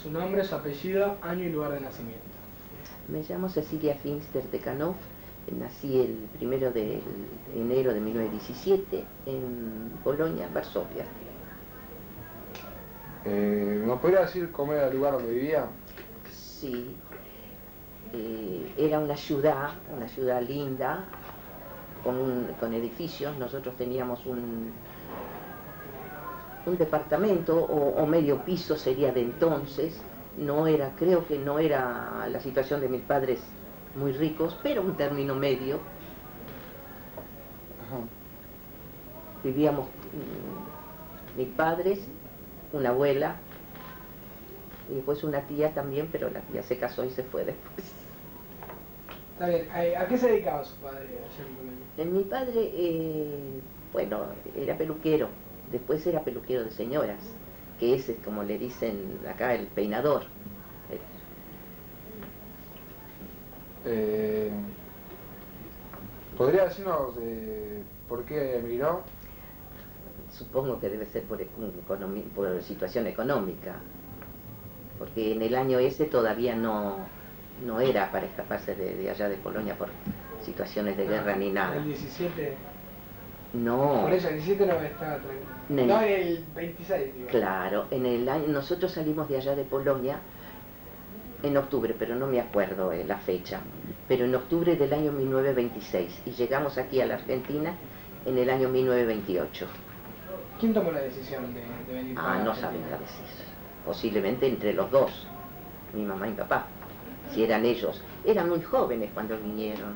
Su nombre, su apellido, año y lugar de nacimiento. Me llamo Cecilia Finster de Canov, nací el 1 de enero de 1917 en Bolonia, Varsovia. ¿Nos podría decir cómo era el lugar donde vivía? Sí, era una ciudad linda, con edificios. Nosotros teníamos un departamento o medio piso sería de entonces. No era, creo que no era la situación de mis padres muy ricos, pero un término medio. Ajá. Vivíamos mis padres, una abuela y después una tía también, pero la tía se casó y se fue después. Está bien. ¿A qué se dedicaba su padre allá en Bolonia? Mi padre, bueno, era peluquero, después era peluquero de señoras, que es como le dicen acá, el peinador. ¿Podría decirnos por qué emigró? Supongo que debe ser por situación económica, porque en el año ese todavía no era para escaparse de allá de Polonia por situaciones de guerra ni nada. ¿El 17? No. Por eso, el 17 no estaba tranquilo. No, el 26, digo. Claro, nosotros salimos de allá de Polonia en octubre, pero no me acuerdo la fecha, pero en octubre del año 1926 y llegamos aquí a la Argentina en el año 1928. ¿Quién tomó la decisión de venir para no Argentina? sabía decir. Posiblemente entre los dos, mi mamá y papá. Si eran ellos. Eran muy jóvenes cuando vinieron.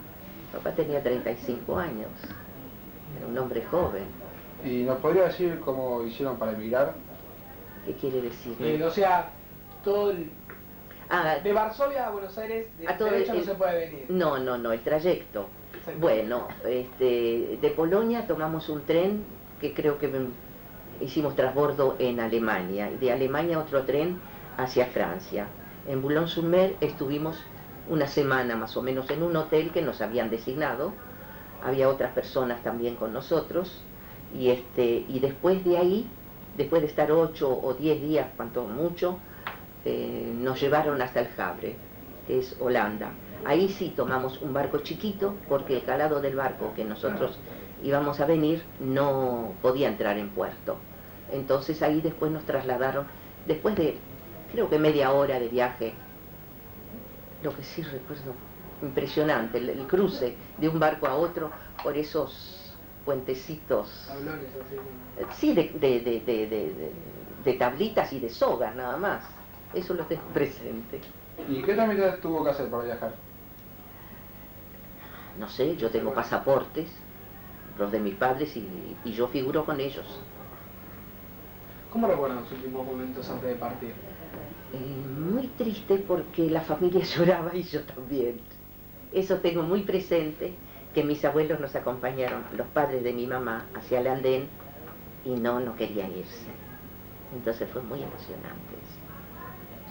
Papá tenía 35 años. Era un hombre joven. ¿Y nos podría decir cómo hicieron para emigrar? ¿Qué quiere decir? O sea, todo el... de Varsovia a Buenos Aires, derecho no se puede venir. No, el trayecto. Bueno, de Polonia tomamos un tren que creo que hicimos transbordo en Alemania, y de Alemania otro tren hacia Francia. En Boulogne-sur-Mer estuvimos una semana más o menos en un hotel que nos habían designado. Había otras personas también con nosotros, y después de ahí, después de estar 8 o 10 días, cuanto mucho, nos llevaron hasta el Havre, que es Holanda. Ahí sí tomamos un barco chiquito, porque el calado del barco que nosotros íbamos a venir no podía entrar en puerto. Entonces ahí después nos trasladaron, después de creo que media hora de viaje, lo que sí recuerdo, impresionante, el cruce de un barco a otro por esos puentecitos. Tablones así. Sí, de tablitas y de sogas nada más. Eso lo tengo presente. ¿Y qué trámites tuvo que hacer para viajar? No sé, yo tengo pasaportes, los de mis padres, y yo figuro con ellos. ¿Cómo recuerdan los últimos momentos antes de partir? Muy triste porque la familia lloraba y yo también. Eso tengo muy presente, que mis abuelos nos acompañaron, los padres de mi mamá, hacia el andén y no querían irse. Entonces fue muy emocionante eso.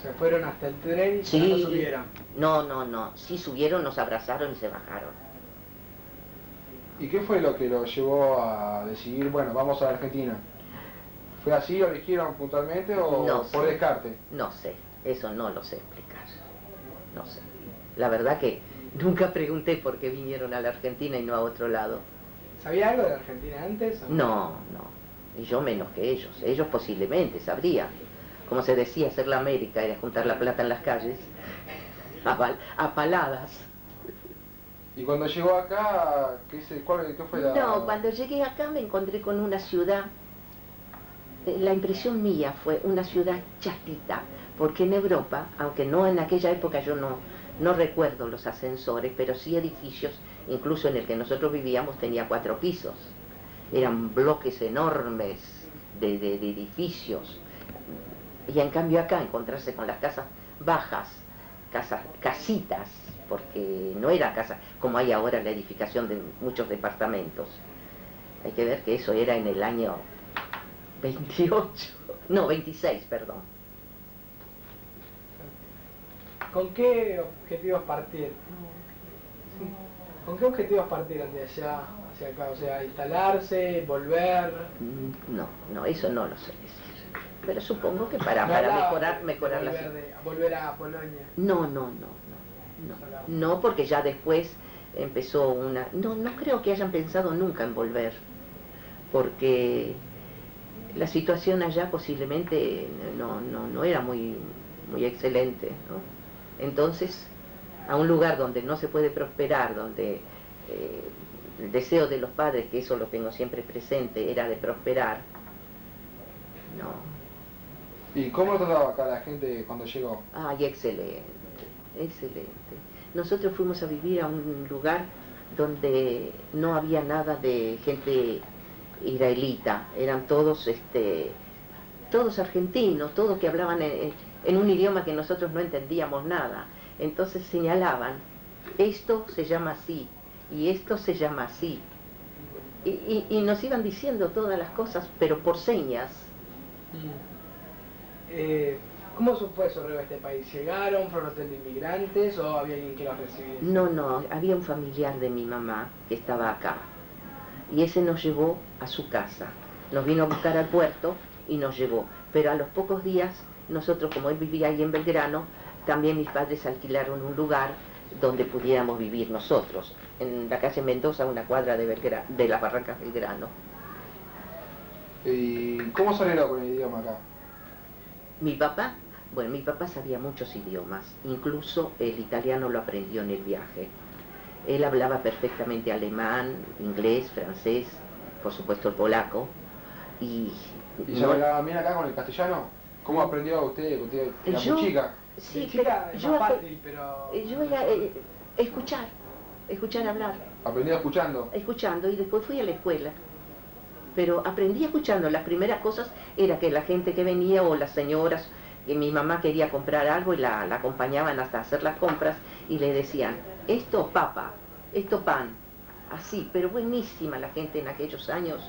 ¿Se fueron hasta el tren y sí, no subieron? No. Sí subieron, nos abrazaron y se bajaron. ¿Y qué fue lo que los llevó a decidir, bueno, vamos a la Argentina? ¿Fue así, lo eligieron puntualmente o No por sé. descarte? No sé, eso no lo sé explicar. No sé. La verdad que nunca pregunté por qué vinieron a la Argentina y no a otro lado. ¿Sabía algo de la Argentina antes? No. Y yo menos que ellos. Ellos posiblemente sabrían. Como se decía, hacer la América era juntar la plata en las calles, a paladas. ¿Y cuando llegó acá, qué fue la...? No, cuando llegué acá me encontré con una ciudad, la impresión mía fue una ciudad chatita, porque en Europa, aunque no en aquella época yo no recuerdo los ascensores, pero sí edificios, incluso en el que nosotros vivíamos tenía 4 pisos. Eran bloques enormes de edificios. Y en cambio acá encontrarse con las casas bajas, casitas, porque no era casa como hay ahora la edificación de muchos departamentos. Hay que ver que eso era en el año 26, perdón. ¿Con qué objetivos partieron? ¿Con qué objetivos partieron de allá hacia acá? O sea, instalarse, volver. No, eso no lo sé decir. pero supongo que para mejorar la situación. Volver a Polonia. No, porque ya después empezó una... No creo que hayan pensado nunca en volver, porque la situación allá posiblemente no era muy excelente, ¿no? Entonces, a un lugar donde no se puede prosperar, donde el deseo de los padres, que eso lo tengo siempre presente, era de prosperar, no. ¿Y cómo lo trataba acá la gente cuando llegó? Ay, excelente. Nosotros fuimos a vivir a un lugar donde no había nada de gente israelita, eran todos argentinos, todos que hablaban en un idioma que nosotros no entendíamos nada. Entonces señalaban, esto se llama así, y esto se llama así. Y nos iban diciendo todas las cosas, pero por señas. ¿Cómo fue su arribo a este país? ¿Llegaron, fueron hotel de inmigrantes o había alguien que los recibía? No, había un familiar de mi mamá que estaba acá. Y ese nos llevó a su casa. Nos vino a buscar al puerto y nos llevó. Pero a los pocos días, nosotros, como él vivía ahí en Belgrano, también mis padres alquilaron un lugar donde pudiéramos vivir nosotros, en la calle Mendoza, una cuadra de las Barrancas Belgrano. ¿Y cómo salieron con el idioma acá? Mi papá sabía muchos idiomas, incluso el italiano lo aprendió en el viaje. Él hablaba perfectamente alemán, inglés, francés, por supuesto el polaco. ¿Y se hablaba bien acá con el castellano? ¿Cómo aprendió usted? ¿Usted era muy chica? Sí, yo era escuchar hablar. ¿Aprendió escuchando? Escuchando, y después fui a la escuela. Pero aprendí escuchando. Las primeras cosas era que la gente que venía, o las señoras, que mi mamá quería comprar algo y la acompañaban hasta hacer las compras, y le decían, esto papa, esto pan, así, pero buenísima la gente en aquellos años.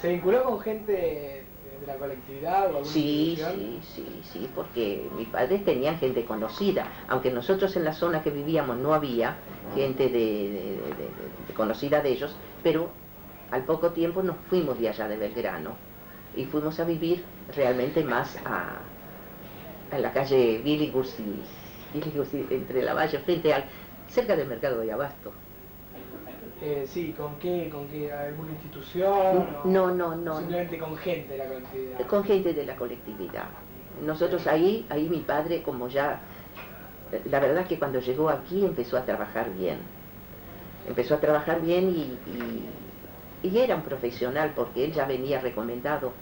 ¿Se vinculó con gente de la colectividad o alguna institución? Sí, porque mis padres tenían gente conocida, aunque nosotros en la zona que vivíamos no había gente de conocida de ellos, pero al poco tiempo nos fuimos de allá de Belgrano y fuimos a vivir realmente más a la calle Billinghurst entre la Valle, cerca del mercado de Abasto. Sí, ¿con qué? ¿Alguna institución? No. Simplemente con gente de la colectividad. Con gente de la colectividad. Nosotros ahí mi padre, como ya... La verdad que cuando llegó aquí empezó a trabajar bien. Y era un profesional, porque él ya venía recomendado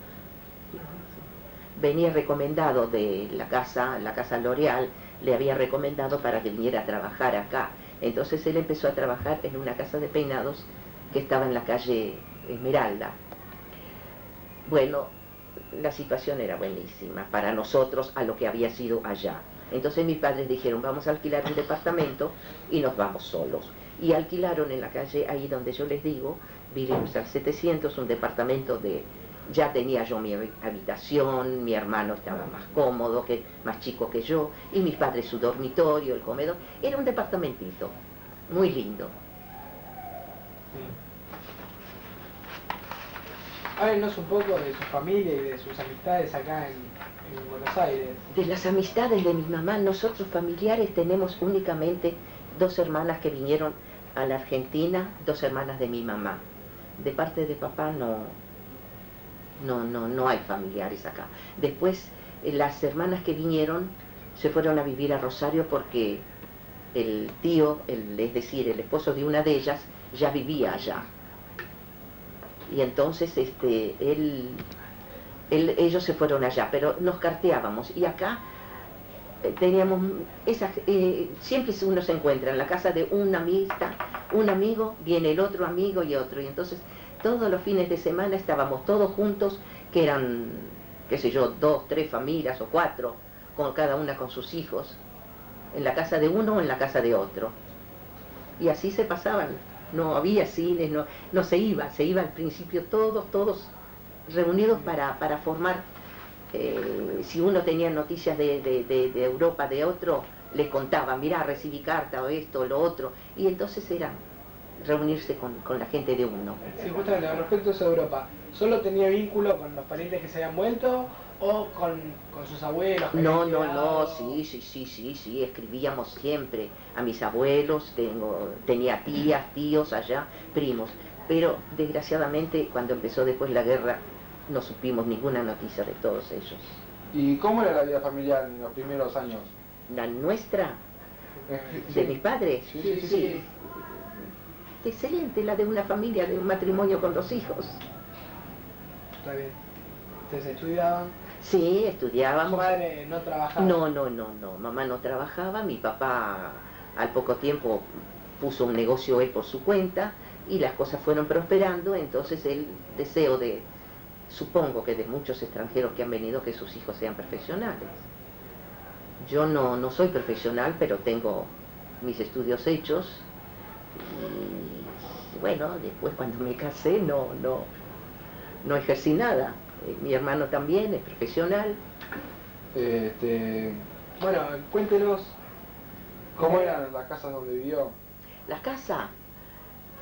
de la casa L'Oréal, le había recomendado para que viniera a trabajar acá. Entonces él empezó a trabajar en una casa de peinados que estaba en la calle Esmeralda. Bueno, la situación era buenísima para nosotros a lo que había sido allá. Entonces mis padres dijeron, vamos a alquilar un departamento y nos vamos solos. Y alquilaron en la calle, ahí donde yo les digo, vivimos al 700, un departamento de... Ya tenía yo mi habitación, mi hermano estaba más cómodo, más chico que yo, y mis padres su dormitorio, el comedor. Era un departamentito, muy lindo. Háblenos un poco de su familia y de sus amistades acá en Buenos Aires. De las amistades de mi mamá, nosotros familiares tenemos únicamente 2 hermanas que vinieron a la Argentina, 2 hermanas de mi mamá. De parte de papá no hay familiares acá. Después, las hermanas que vinieron se fueron a vivir a Rosario porque el tío, es decir, el esposo de una de ellas, ya vivía allá. Y entonces ellos se fueron allá, pero nos carteábamos. Y acá teníamos siempre uno se encuentra en la casa de una amistad, un amigo, viene el otro amigo y otro. Y entonces todos los fines de semana estábamos todos juntos, que eran, qué sé yo, 2, 3 familias o 4, con cada una con sus hijos, en la casa de uno o en la casa de otro. Y así se pasaban, no había cines, no se iba al principio todos reunidos para formar, si uno tenía noticias de Europa, de otro, les contaban, mirá, recibí carta o esto o lo otro, y entonces reunirse con la gente de uno. Sí, justamente, con respecto a eso de Europa, ¿solo tenía vínculo con los parientes que se habían vuelto o con sus abuelos? Que No, habían no, quedado? no, sí, escribíamos siempre a mis abuelos, tenía tías, tíos allá, primos, pero desgraciadamente cuando empezó después la guerra no supimos ninguna noticia de todos ellos. ¿Y cómo era la vida familiar en los primeros años? La nuestra, Sí. de mis padres, Sí. excelente, la de una familia, de un matrimonio con 2 hijos. Está bien. ¿Ustedes estudiaban? Sí, ¿Su estudiábamos. madre no trabajaba? No, mamá no trabajaba, mi papá al poco tiempo puso un negocio él por su cuenta y las cosas fueron prosperando, entonces el deseo de, supongo que de muchos extranjeros que han venido, que sus hijos sean profesionales. Yo no soy profesional, pero tengo mis estudios hechos y bueno, después cuando me casé no ejercí nada. Mi hermano también es profesional. Bueno, cuéntenos. ¿Cómo eran las casas donde vivió? La casa,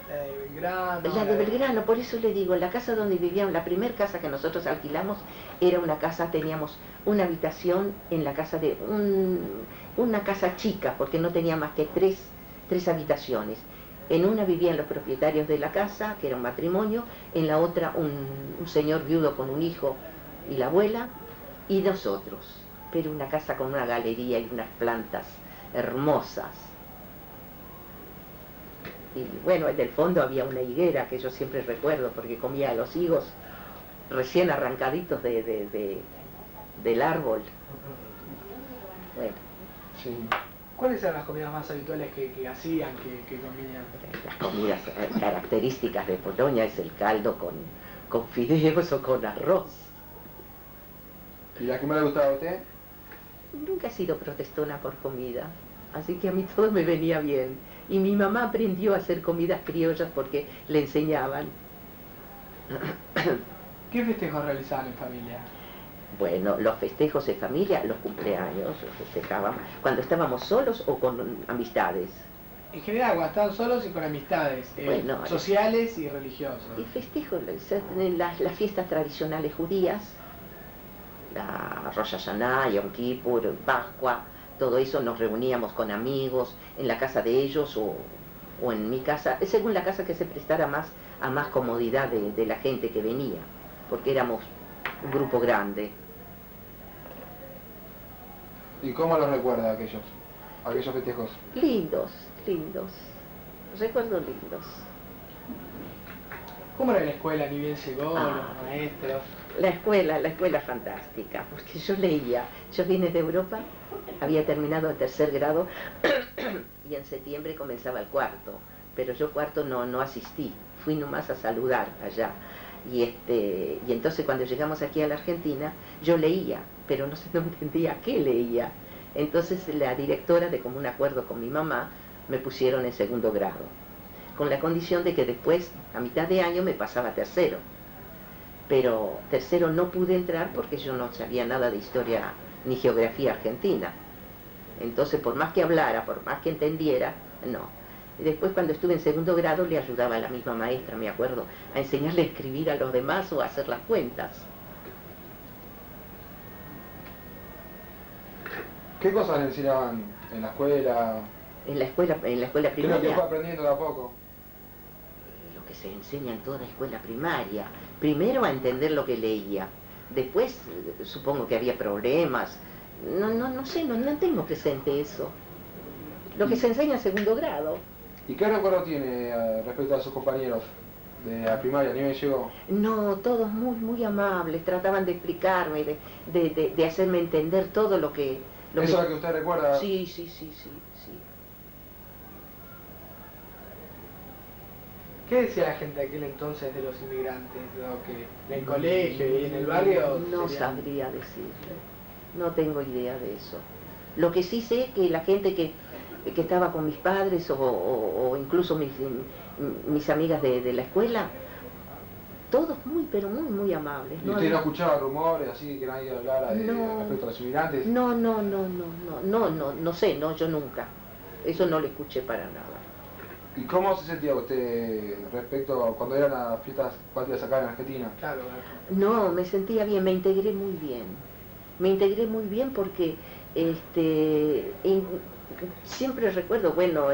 La de Belgrano. la de Belgrano, por eso le digo, la casa donde vivíamos, la primera casa que nosotros alquilamos era una casa, teníamos una habitación en la casa de una casa chica, porque no tenía más que tres habitaciones. En una vivían los propietarios de la casa, que era un matrimonio, en la otra un señor viudo con un hijo y la abuela, y nosotros. Pero una casa con una galería y unas plantas hermosas. Y bueno, en el fondo había una higuera que yo siempre recuerdo, porque comía los higos recién arrancaditos del árbol. Bueno. Sí. ¿Cuáles eran las comidas más habituales que hacían, que comían? Las comidas características de Polonia es el caldo con fideos o con arroz. ¿Y la que más le gustaba a usted? Nunca he sido protestona por comida, así que a mí todo me venía bien. Y mi mamá aprendió a hacer comidas criollas porque le enseñaban. ¿Qué festejos realizaban en familia? Bueno, los festejos de familia, los cumpleaños, los festejábamos cuando estábamos solos o con amistades. En general, cuando estaban solos y con amistades, Bueno, sociales y religiosas. Y festejos, las fiestas tradicionales judías, la Rosh Hashanah, Yom Kippur, Pascua, todo eso nos reuníamos con amigos en la casa de ellos o en mi casa, según la casa que se prestara más a más comodidad de la gente que venía, porque éramos un grupo grande. ¿Y cómo los recuerda aquellos festejos? Lindos, recuerdos lindos. ¿Cómo era la escuela? Ni bien llegó, Ah. los maestros. La escuela fantástica, porque yo leía, yo vine de Europa, había terminado el 3er grado y en septiembre comenzaba el 4º, pero yo 4º no asistí, fui nomás a saludar allá. Y entonces cuando llegamos aquí a la Argentina, yo leía, pero no entendía qué leía. Entonces la directora, de común acuerdo con mi mamá, me pusieron en 2º grado, con la condición de que después, a mitad de año, me pasaba a 3º. Pero 3º no pude entrar porque yo no sabía nada de historia ni geografía argentina. Entonces, por más que hablara, por más que entendiera, no. Y después, cuando estuve en 2º grado, le ayudaba a la misma maestra, me acuerdo, a enseñarle a escribir a los demás o a hacer las cuentas. ¿Qué cosas le enseñaban en la escuela? En la escuela ¿Qué es lo que primaria, fue aprendiendo de a poco? lo que se enseña en toda escuela primaria. Primero a entender lo que leía. Después, supongo que había problemas. No sé, no tengo presente eso. Lo que se enseña en 2º grado. ¿Y qué recuerdo tiene respecto a sus compañeros de la primaria? ¿Ni bien llegó? No, todos muy amables, trataban de explicarme, de hacerme entender todo lo que... ¿Eso es lo que usted recuerda? Sí. ¿Qué decía la gente de aquel entonces de los inmigrantes? ¿No? Que en el colegio y en el barrio... No serían- sabría decirle, no tengo idea de eso. Lo que sí sé es que la gente que estaba con mis padres o incluso mis amigas de la escuela, todos pero muy amables. ¿Y usted no escuchaba rumores así que nadie hablara respecto a los inmigrantes? No sé, yo nunca. Eso no lo escuché para nada. ¿Y cómo se sentía usted respecto a cuando eran las fiestas patrias acá en Argentina? Claro, No, me sentía bien, me integré muy bien. Me integré muy bien porque siempre recuerdo, bueno,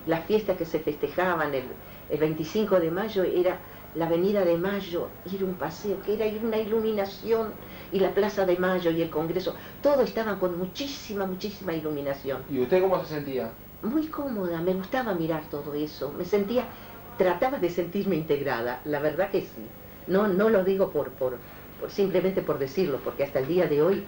las fiestas que se festejaban el 25 de mayo era la Avenida de Mayo, ir un paseo, que era una iluminación, y la Plaza de Mayo y el Congreso, todo estaba con muchísima, muchísima iluminación. ¿Y usted cómo se sentía? Muy cómoda, me gustaba mirar todo eso, me sentía, trataba de sentirme integrada, la verdad que sí. No lo digo simplemente por decirlo, porque hasta el día de hoy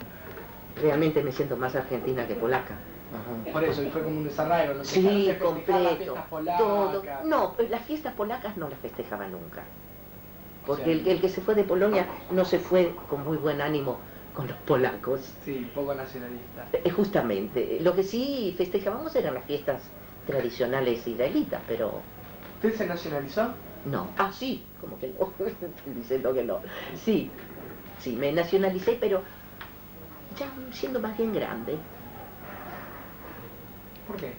realmente me siento más argentina que polaca. Ajá. Por eso, y fue como un desarraigo, ¿no? Sí, Las completo, fiestas polacas. todo. No, pues las fiestas polacas no las festejaba nunca. Porque O sea, el que se fue de Polonia no se fue con muy buen ánimo con los polacos. Sí, un poco nacionalista. Justamente, lo que sí festejábamos eran las fiestas tradicionales israelitas, pero ¿Usted se nacionalizó? no. Ah, sí, como que no, estoy diciendo que no. Sí, sí, me nacionalicé, pero ya siendo más bien grande. ¿Por qué?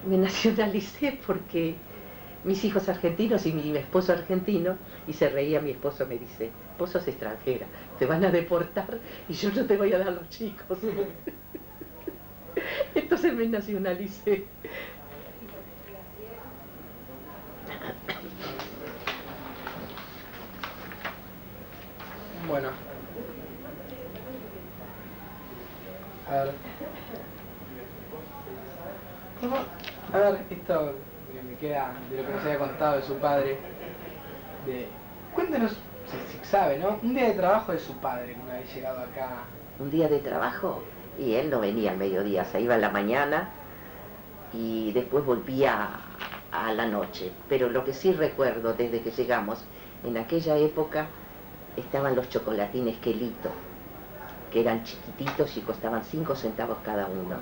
Me nacionalicé porque mis hijos argentinos y mi esposo argentino, y se reía mi esposo, me dice, vos sos extranjera, te van a deportar y yo no te voy a dar los chicos. Entonces me nacionalicé. Bueno. A ver. ¿Cómo? A ver, esto que me queda de lo que nos había contado de su padre. Cuéntenos, si sabe, ¿no? Un día de trabajo de su padre, una vez llegado acá. Un día de trabajo, y él no venía al mediodía, se iba a la mañana y después volvía a la noche. Pero lo que sí recuerdo desde que llegamos, en aquella época estaban los chocolatines Quelito, que eran chiquititos y costaban 5 centavos cada uno.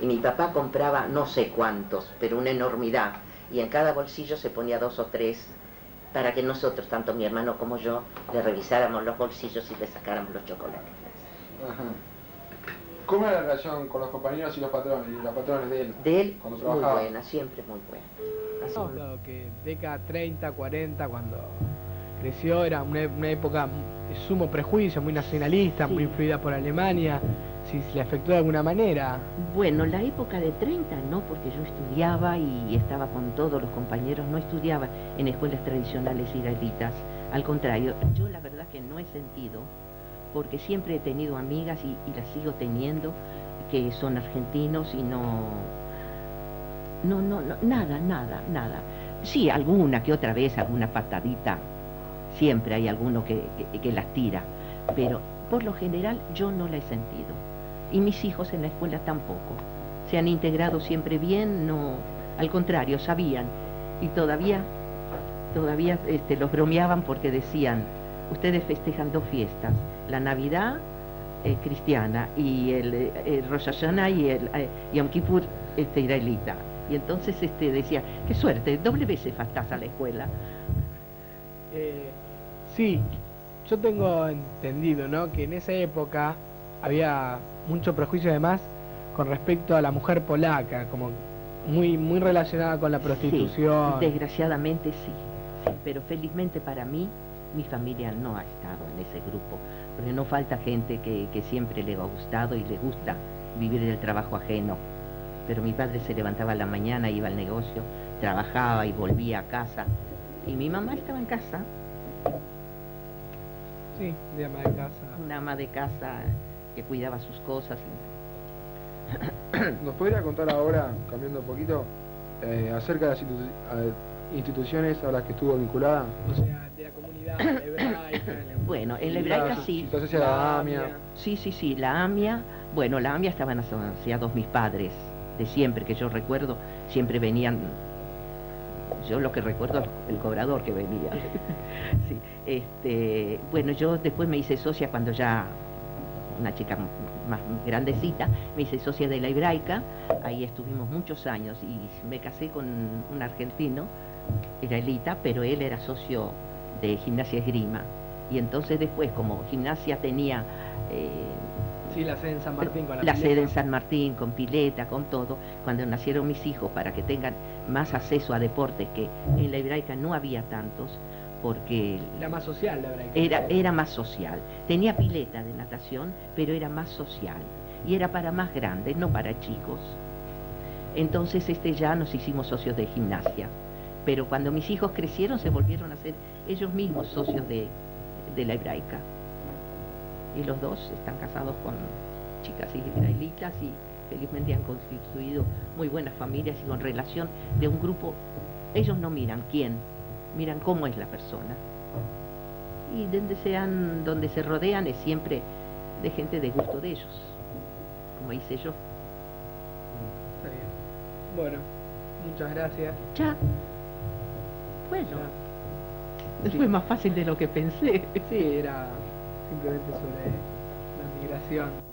Y mi papá compraba no sé cuántos, pero una enormidad, y en cada bolsillo se ponía 2 o 3 para que nosotros, tanto mi hermano como yo, le revisáramos los bolsillos y le sacáramos los chocolates. Ajá. ¿Cómo era la relación con los compañeros y los patrones de él? De él, cuando muy trabajaba. buena, siempre muy buena. Así. Claro que década 30, 40, cuando creció, era una época de sumo prejuicio, muy nacionalista, Sí. muy influida por Alemania. Si le afectó de alguna manera. Bueno, la época de 30 no, porque yo estudiaba y estaba con todos los compañeros, no estudiaba en escuelas tradicionales israelitas. Al contrario, yo la verdad que no he sentido, porque siempre he tenido amigas y las sigo teniendo, que son argentinos y nada. Sí, alguna que otra vez, alguna patadita, siempre hay alguno que las tira, pero por lo general yo no la he sentido. Y mis hijos en la escuela tampoco. Se han integrado siempre bien, no, al contrario, sabían. Y todavía los bromeaban porque decían, ustedes festejan 2 fiestas, la Navidad cristiana y el Rosh Hashanah y el Yom Kippur israelita. Y entonces decía, qué suerte, doble vez faltás a la escuela. Sí, yo tengo entendido, ¿no?, que en esa época había mucho prejuicio además con respecto a la mujer polaca, como muy relacionada con la prostitución. Sí, desgraciadamente sí, pero felizmente para mí, mi familia no ha estado en ese grupo, porque no falta gente que siempre le ha gustado y le gusta vivir del trabajo ajeno. Pero mi padre se levantaba a la mañana, iba al negocio, trabajaba y volvía a casa, y mi mamá estaba en casa. Sí, de ama de casa. Una ama de casa que cuidaba sus cosas. ¿Nos podría contar ahora, cambiando un poquito, acerca de las instituciones a las que estuvo vinculada? O sea, de la comunidad hebraica. Bueno, en la hebraica sí. Entonces la AMIA. Sí, la AMIA. Bueno, la AMIA estaban asociados mis padres, de siempre, que yo recuerdo, siempre venían. Yo lo que recuerdo es el cobrador que venía. Sí, bueno, yo después me hice socia cuando ya, una chica más grandecita, me hice socia de la hebraica, ahí estuvimos muchos años y me casé con un argentino, israelita, pero él era socio de Gimnasia Esgrima. Y entonces después, como Gimnasia tenía Sí, la sede en San Martín con la sede en San Martín, con pileta, con todo, cuando nacieron mis hijos, para que tengan más acceso a deportes, que en la hebraica no había tantos, porque era más social la hebraica. Era más social. Tenía pileta de natación, pero era más social. Y era para más grandes, no para chicos. Entonces ya nos hicimos socios de gimnasia. Pero cuando mis hijos crecieron se volvieron a ser ellos mismos socios de la hebraica. Y los dos están casados con chicas israelitas y felizmente han constituido muy buenas familias y con relación de un grupo. Ellos no miran quién, miran cómo es la persona. Y donde se rodean es siempre de gente de gusto de ellos, como hice yo. Está bien. Bueno, muchas gracias. Ya. Bueno, sí. Fue más fácil de lo que pensé. Sí, era simplemente sobre la migración.